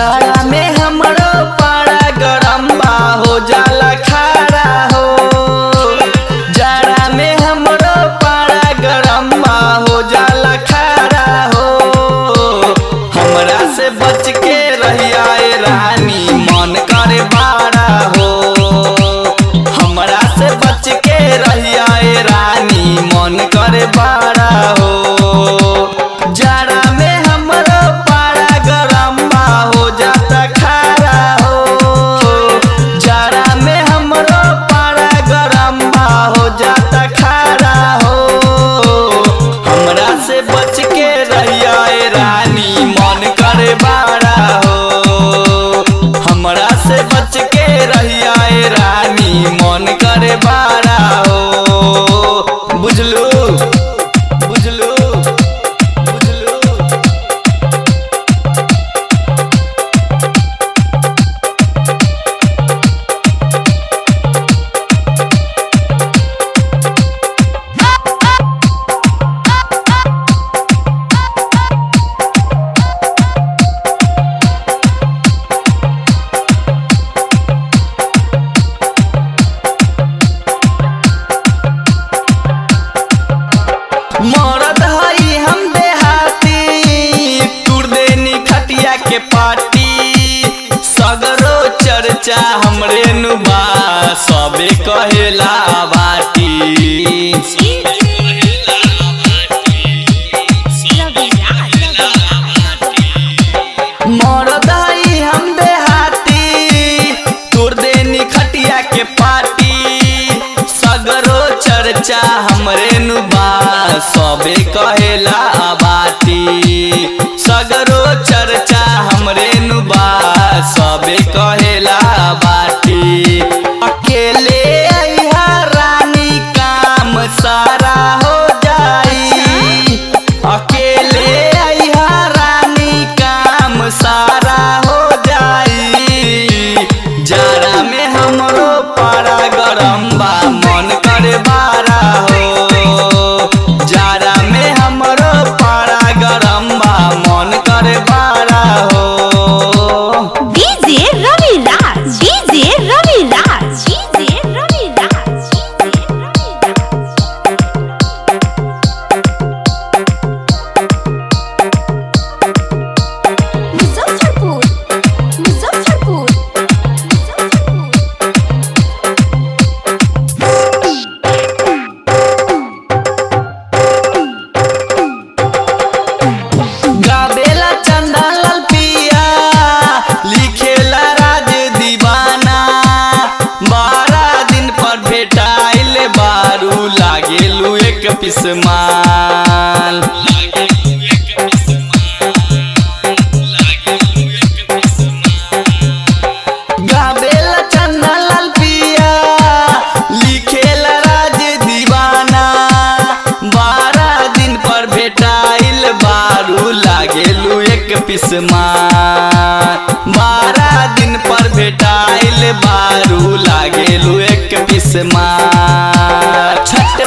जाड़ा में हमरो पारा गरम बा हो जाला खारा हो। जाड़ा में हमरो पारा गरम बा हो जाला खारा हो। हमरा से बच के रहिया ए रानी मन करे बाड़ा हो। हमरा से बच के रहिया ए रानी मन करे बाड़ा हो। जाड़ा में हमरो पारा गरम बा हो जाता खारा हो। जाड़ा में हमरो पारा गरम बा हो जाता खारा हो। हमरा से बच के रहिया ए रानी मन करे बाड़ा हो। हमरा से बच के रहिया ए रानी मन करे बाड़ा हो। बुझलू बुझलू बुझलू। मरद हई हम देहाती तुर देनी खटिया के पाटी। सगरो चर्चा हमरे नुबा सबे कहेला बाटी। मरद हई हम देहाती तुर देनी खटिया के पाटी। सगरो चर्चा हमरे नुबा सबे कहेला बाटी। सगरो चर्चा हमरे नुबा सबे कहेला बाटी। अकेले अइहा रानी काम सारा हो जाई। अकेले अइहा रानी काम सारा हो जाई। जाड़ा में हमरो पारा गरम बा मन करे बाड़ा हो। जाड़ा में हमरो पारा गरम बा मन करे बाड़ा हो। DJ Raviraj, DJ Raviraj, DJ Raviraj, DJ Raviraj. Muzaffarpur, Muzaffarpur, Muzaffarpur. गावेला चंदा लाल पिया लिखेला राज दीवाना। 12 दिन पर भेटाइल बारू लागेलू एक पिसमाल। गावेला चंदा लाल पिया लिखेला राज दीवाना। 12 दिन पर भेटाइल बारू लागेलू एक पिसमाल। 12 दिन पर भेटाइल बारू लागेलू एक पिसमाल। छठ